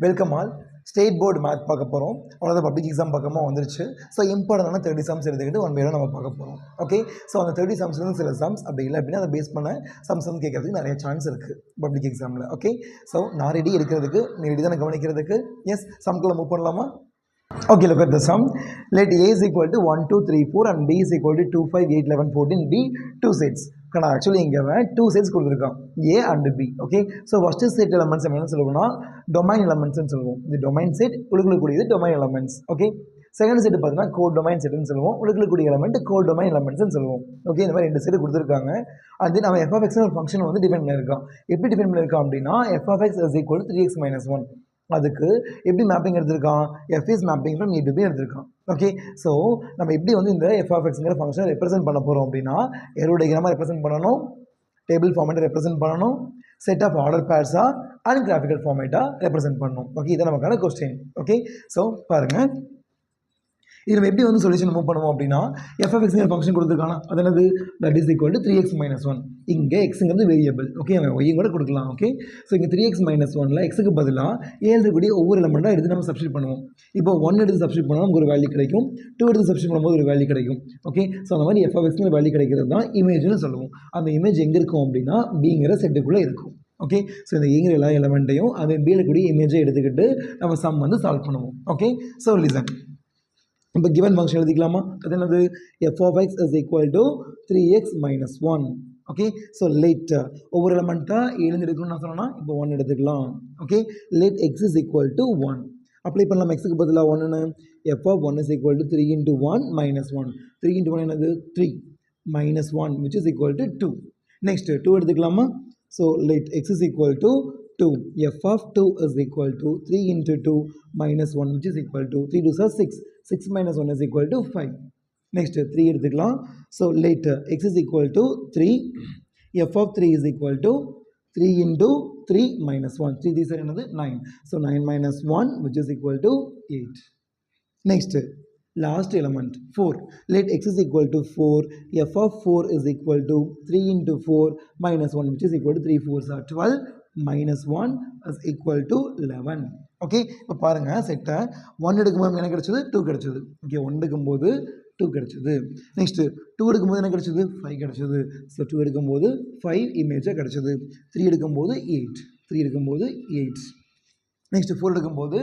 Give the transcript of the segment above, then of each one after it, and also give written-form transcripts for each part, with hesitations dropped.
Welcome all. State board math பார்க்க போகிறோம். அவ்வளோதான், பப்ளிக் எக்ஸாம் பக்கமாக வந்துருச்சு. ஸோ இம்பார்ட்டனான 30 சம்ஸ் எடுத்துக்கிட்டு ஒன் பை நம்ம பார்க்க போகிறோம். ஓகே, ஸோ அந்த 30 சம்ஸ்லேருந்து சில சம்ஸ் அப்படி இல்லை அப்படின்னா அதை பேஸ் பண்ண சம்ஸ் வந்து கேட்கறதுக்கு நிறைய சான்ஸ் இருக்குது பப்ளிக் எக்ஸாமில். ஓகே, ஸோ நான் ரெடி இருக்கிறதுக்கு, நீ ரெடி தானே கவனிக்கிறதுக்கு. எஸ், சம்குள்ளே மூவ் பண்ணலாமா? Okay, look at the sum. Let A is equal to 1, 2, 3, 4 and B is equal to 2, 5, 8, 11, 14. B, 2 sets. Actually, இங்கே 2 sets கொடுத்துருக்கான், A and B. Okay, so first set elements என்ன சொல்லுவோம்னா domain elements சொல்லுவோம். இந்த domain set உள்ளுக்குள்ளே domain elements. Okay, second set பார்த்தீங்கன்னா code domain செட்னு சொல்லுவோம். உள்ளுக்குள்ளே எலமெண்ட் கோட் டொமைன் எலமெண்ட்ஸ்னு சொல்லுவோம். ஓகே, இந்த மாதிரி 2 செட் கொடுத்துருக்காங்க. அது நம்ம f of x ஒரு ஃபங்க்ஷன் வந்து டிஃபைன் பண்ணியிருக்கோம். எப்படி டிஃபைன் பண்ணியிருக்கோம் அப்படின்னா f of x is equal to 3x minus 1. அதுக்கு எப்படி மேப்பிங் எடுத்திருக்கான்? f is mapping from a to b எடுத்திருக்கான். ஓகே, ஸோ நம்ம எப்படி வந்து இந்த f of xங்கிற ஃபங்க்ஷனை ரெப்ரசென்ட் பண்ண போகிறோம் அப்படின்னா ஏரோ டயக்ராமாக ரெப்ரசென்ட் பண்ணணும், டேபிள் ஃபார்மேட்டை ரெப்ரசென்ட் பண்ணணும், செட் ஆஃப் ஆர்டர் பேர்ஸாக அண்ட் கிராஃபிக்கல் ஃபார்மேட்டாக ரெப்ரசென்ட் பண்ணணும். ஓகே, இதை நமக்கான கொஸ்டின். ஓகே, ஸோ பாருங்கள், இது நம்ம எப்படி வந்து சொல்யூஷன் மூவ் பண்ணுவோம் அப்படின்னா f of xங்கிற ஃபங்க்ஷன் கொடுத்துருக்கானா அது என்னது? That is equal to 3x minus 1. இங்கே எக்ஸுங்கிறது வேரியபிள். ஓகே, அவன் ஒய்யும் கூட கொடுக்கலாம். ஓகே, ஸோ இங்கே 3x minus 1ல் எக்ஸுக்கு பதிலாக எழுதக்கூடிய ஒவ்வொரு எலமெண்ட்டாக எடுத்து நம்ம சப்ஸ்டிட் பண்ணுவோம். இப்போ 1 எடுத்து சப்ஸ்டிட் பண்ணால் நமக்கு ஒரு வேல்யூ கிடைக்கும், 2 எடுத்து சப்ஸ்டிட் பண்ணும்போது ஒரு வேல்யூ கிடைக்கும். ஓகே, ஸோ அந்த மாதிரி f of xங்கிற வேல்யூ கிடைக்கிறது தான் இமேஜ்னு சொல்லுவோம். அந்த இமேஜ் எங்கே இருக்கும் அப்படின்னா பிங்கிற செட்டுக்குள்ளே இருக்கும். ஓகே, ஸோ இந்த ஏங்கிற எல்லா எலமெண்ட்டையும் அது பியில் கூடிய இமேஜை எடுத்துக்கிட்டு நம்ம சம் வந்து சால்வ் பண்ணுவோம். Okay, so listen. இப்போ கிவன் ஃபங்க்ஷன் எழுதிக்கலாமா? அது என்னது? f of x is equal to 3x minus 1. Okay, so let ஒவ்வொரு எலமெண்ட்டாக எழுந்து எடுக்கணும்னு நான் சொன்னேன்னா இப்போ 1 எடுத்துக்கலாம். Okay, let x is equal to 1. Apply பண்ணலாம். எக்ஸுக்கு பதிலாக 1ன்னு f of 1 is equal to 3 into 1 minus 1. 3 into 1 என்னது? 3 minus 1 which is equal to 2. Next 2 எடுத்துக்கலாமா? So let x is equal to 2. f of 2 is equal to 3 into 2 minus 1 which is equal to 3 2 are 6. 6 minus 1 is equal to 5. Next 3 எடுத்துக்கலாம். So later x is equal to 3. f of 3 is equal to 3 into 3 minus 1. 3 these are another 9. So 9 minus 1 which is equal to 8. Next last element 4. Let x is equal to 4. f of 4 is equal to 3 into 4 minus 1 which is equal to 3 4s are 12 minus 1 is equal to 11. Okay, இப்போ பாருங்கள், செட்டை 1 எடுக்கும்போது என்ன கிடச்சிது? 2 கிடச்சிது. Okay, 1 எடுக்கும்போது 2 கிடச்சிது. Next 2 எடுக்கும்போது என்ன கிடச்சிது? 5 கிடச்சிது. ஸோ 2 எடுக்கும்போது 5 இமேஜாக கிடச்சிது. 3 எடுக்கும்போது 8. 3 எடுக்கும்போது 8. நெக்ஸ்ட்டு 4 எடுக்கும்போது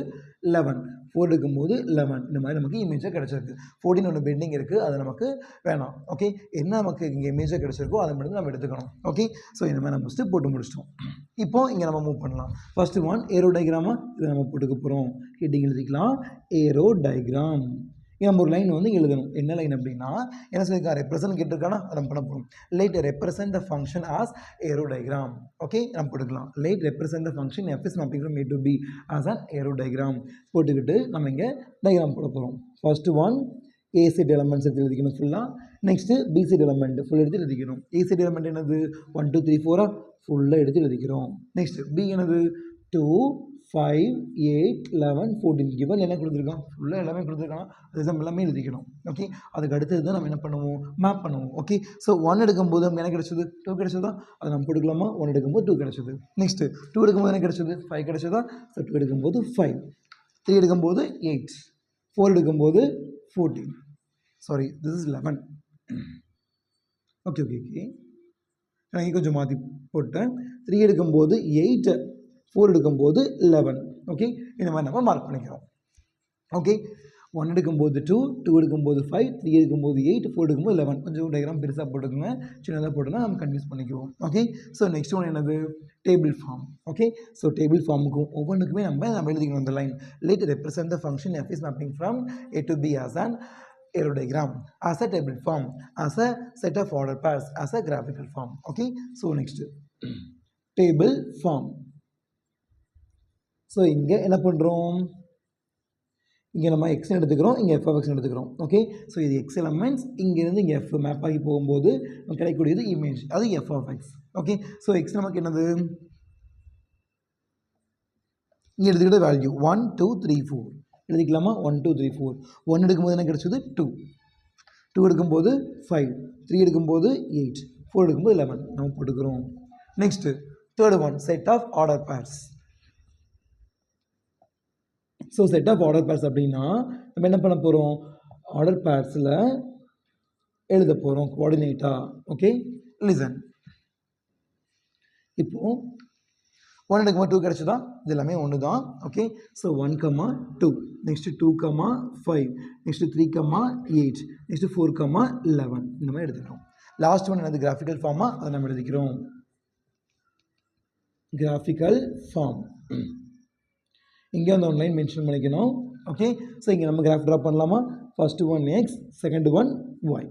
11. 4 எடுக்கும்போது 11. இந்த மாதிரி நமக்கு இமேஜாக கிடச்சிருக்கு. 14 ஒன்று பெண்டிங் இருக்குது, அது நமக்கு வேணாம். ஓகே, என்ன நமக்கு இங்கே இமேஜாக கிடச்சிருக்கோ அதை மட்டும் நம்ம எடுத்துக்கணும். ஓகே, ஸோ இந்த மாதிரி நம்ம ஃபஸ்ட்டு போட்டு முடிச்சிட்டோம். இப்போ இங்கே நம்ம மூவ் பண்ணலாம். ஃபஸ்ட்டு ஒன் ஏரோ டயக்ராமா இதை நம்ம போட்டுக்க போகிறோம். ஹெட்டிங் எழுதிக்கலாம், ஏரோ டயக்ராம். நம்ம ஒரு லைன் வந்து எழுதணும். என்ன லைன் அப்படின்னா என்ன சொல்லியிருக்கா? ரெப்ரசன்ட் கேட்டிருக்கானா அதை நம்ம பண்ண போகிறோம். Let represent the function as arrow diagram. Okay, நம்ம போட்டுக்கலாம். Let represent the function f is mapping from a to b as an arrow diagram போட்டுக்கிட்டு நம்ம இங்கே டயக்ராம் போட போகிறோம். First one A set elements எடுத்து எழுதிக்கணும் ஃபுல்லாக. Next B set element full எடுத்து எழுதிக்கணும். ஏ செட் எலமெண்ட் என்னது? 1 2 3 4 ஃபுல்லாக எடுத்து எழுதிக்கிறோம். நெக்ஸ்ட் பி என்னது? 2 5 8 11 14. கிவன் என்ன கொடுத்துருக்கான்? ஃபுல்லாக எல்லாமே கொடுத்துருக்கான். அது எல்லாமே எழுதிக்கணும். ஓகே, அதுக்கு அடுத்தது தான் நம்ம என்ன பண்ணுவோம்? மேப் பண்ணுவோம். ஓகே, ஸோ 1 எடுக்கும்போது நமக்கு என்ன கிடச்சது? 2 கிடச்சதா? அதை நம்ம போட்டுக்கலாமா? 1 எடுக்கும்போது 2 கிடச்சது. நெக்ஸ்ட்டு 2 எடுக்கும்போது என்ன கிடச்சது? 5 கிடச்சதா? ஸோ 2 எடுக்கும்போது 5. 3 எடுக்கும்போது 8. 4 எடுக்கும்போது 14. Sorry, this is 11. Okay okay okay, நான் இங்கே கொஞ்சம் மாற்றி போட்டேன். 3 எடுக்கும்போது 8, 4 எடுக்கும்போது 11. ஓகே, இந்த மாதிரி நம்ம மார்க் பண்ணிக்கிறோம். ஓகே, 1 எடுக்கும்போது 2, 2 எடுக்கும்போது 5, 3 எடுக்கும்போது 8, 4 எடுக்கும்போது 11. கொஞ்சம் டயக்ராம் பெருசாக போட்டுக்கோங்க, சின்னதாக போட்டுனா நம்ம கன்ஃபியூஸ் பண்ணிக்குவோம். ஓகே, ஸோ நெக்ஸ்ட் ஒன் என்னது? Table form. Okay, so table ஃபார்முக்கும் ஒவ்வொன்றுக்குமே நம்ம எழுதிக்கணும் அந்த line. Let represent the function f is mapping from a to b as an arrow diagram, as a table form, as a set of order pairs, as a graphical form. Okay, so next table form. So இங்கே என்ன பண்ணுறோம்? இங்கே நம்ம X எடுத்துக்கிறோம், இங்கே f of x எடுத்துக்கிறோம். Okay, so இது X elements, இங்கேருந்து இங்கே f மேப் ஆகி போகும்போது நமக்கு கிடைக்கக்கூடியது இமேஜ், அது f of x. Okay, so X நமக்கு என்னது? இங்கே எடுத்துக்கிட்ட வேல்யூ 1 2 3 4 எழுதிக்கலாமா? 1 2 3 4. 1 எடுக்கும்போது என்ன கிடச்சது? 2. 2 எடுக்கும்போது 5. 3 எடுக்கும்போது 8. 4 எடுக்கும்போது 11. நம்ம போட்டுக்கிறோம். Next third one set of order pairs. So set of order pairs அப்படின்னா நம்ம என்ன பண்ண போகிறோம், ஆர்டர் பேர்ஸில் எழுத போகிறோம் கோஆர்டினேட்டாக. Okay, listen. இப்போது 1 எடுக்கும்போது 2 கிடச்சதா, இது எல்லாமே ஒன்று தான். Okay, so 1, 2, next 2, 5, next 3, 8, next 4, 11 இந்த மாதிரி எடுத்துக்கிறோம். லாஸ்ட் ஒன் என்னது, கிராஃபிக்கல் ஃபார்மாக அதை நம்ம எழுதிக்கிறோம். கிராஃபிக்கல் ஃபார்ம் இங்கே அந்த ஒன்லைன் மென்ஷன் பண்ணிக்கணும். ஓகே, ஸோ இங்கே நம்ம கிராஃப் ட்ரா பண்ணலாமா. First one x, second one y.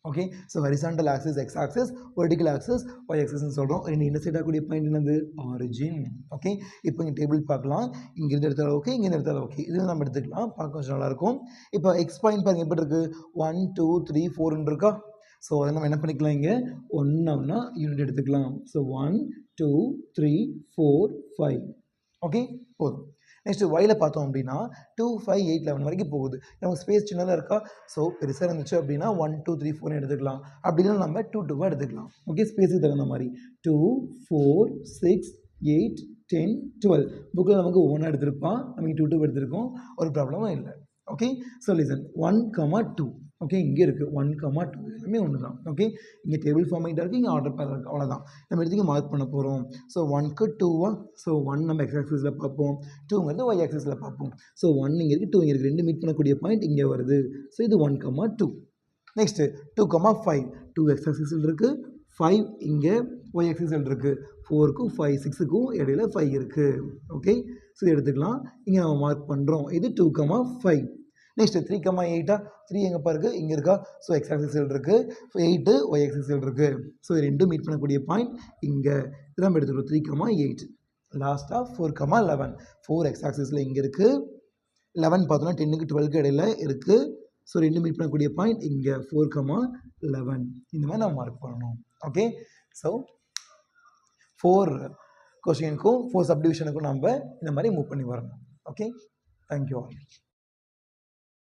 Okay, so horizontal axis x axis, vertical axis y ஆக்சிஸ்ன்னு சொல்கிறோம். ரெண்டு இன்டர்செக்ட் ஆகக்கூடிய பாயிண்ட் என்னது, ஆரிஜின். ஓகே, இப்போ இங்கே டேபிள் பார்க்கலாம். இங்கேருந்து எடுத்தாலும் ஓகே, இங்கேருந்து எடுத்தாலும் ஓகே, இதில் நம்ம எடுத்துக்கலாம், பார்க்க கொஞ்சம் நல்லாயிருக்கும். இப்போ எக்ஸ் பாயிண்ட் பாருங்கள் எப்படி இருக்குது, 1 2 3 4 இருக்கா. ஸோ அதை நம்ம என்ன பண்ணிக்கலாம், இங்கே 1 யூனிட் எடுத்துக்கலாம். ஸோ 1 2 3 4 5. ஓகே, போதும். நெக்ஸ்ட் ஒயில் பார்த்தோம் அப்படின்னா 2 5 8 11 வரைக்கும் போகுது. நமக்கு ஸ்பேஸ் சின்னதாக இருக்கா, ஸோ பெருசாக இருந்துச்சு அப்படின்னா 1 2 3 4 எடுத்துக்கலாம். அப்படின்னா நம்ம 2 2 எடுத்துக்கலாம். ஓகே, ஸ்பேஸுக்கு தகுந்த மாதிரி 2 4 6 8 10 12 புக்கில் நமக்கு ஒவ்வொன்றா எடுத்திருப்பான், நமக்கு 2 2 எடுத்திருக்கோம், ஒரு ப்ராப்ளமும் இல்லை. Okay, so listen 1 2. ஓகே, இங்கே இருக்குது 1 2 எல்லாமே ஒன்று தான். ஓகே, இங்கே டேபிள் ஃபார்மேட்டாக இருக்குது, இங்கே ஆர்டர் பேர் இருக்குது, அவ்வளோதான். நம்ம எடுத்து மார்க் பண்ண போகிறோம். ஸோ 1க்கு 2 ஸோ 1 நம்ம எக்ஸ் ஆக்சிஸில் பார்ப்போம், 2ங்கிறது ஒய் ஆக்சிஸில் பார்ப்போம். ஸோ 1 இங்கே இருக்குது, 2 இங்கே இருக்குது, ரெண்டு மீட் பண்ணக்கூடிய பாயிண்ட் இங்கே வருது. ஸோ இது 1 2. நெக்ஸ்ட்டு 2 5 2 எக்ஸ் ஆக்சிஸில் இருக்குது, 5 இங்கே ஒய் ஆக்சிஸில் இருக்குது, 4க்கும் 5 6க்கும் இடையில 5 இருக்குது. ஓகே, ஸோ இது எடுத்துக்கலாம், இங்கே நம்ம மார்க் பண்ணுறோம். இது 2 5. நெக்ஸ்ட்டு 3 8 3 எங்கேப்பா இருக்குது, இங்கே இருக்கா. ஸோ எக்ஸ் ஆக்சிஸில் இருக்குது, 8 ஒய் ஆக்சிஸில் இருக்குது. ஸோ இது ரெண்டும் மீட் பண்ணக்கூடிய பாயிண்ட் இங்கே இதான் எடுத்துக்கிறோம். 3 8. லாஸ்ட்டாக 4 11 4 எக்ஸ் ஆக்சிஸில் இங்கே இருக்குது, 11 பார்த்தோன்னா 10க்கு 12க்கு இடையில இருக்குது. ஸோ ரெண்டு மீட் பண்ணக்கூடிய பாயிண்ட் இங்கே 4 11 இந்த மாதிரி நம்ம மார்க் பண்ணணும். ஓகே, ஸோ 4 கொஷினுக்கும் 4 சப்டிவிஷனுக்கும் நம்ம இந்த மாதிரி மூவ் பண்ணி வரணும். Okay, thank you all.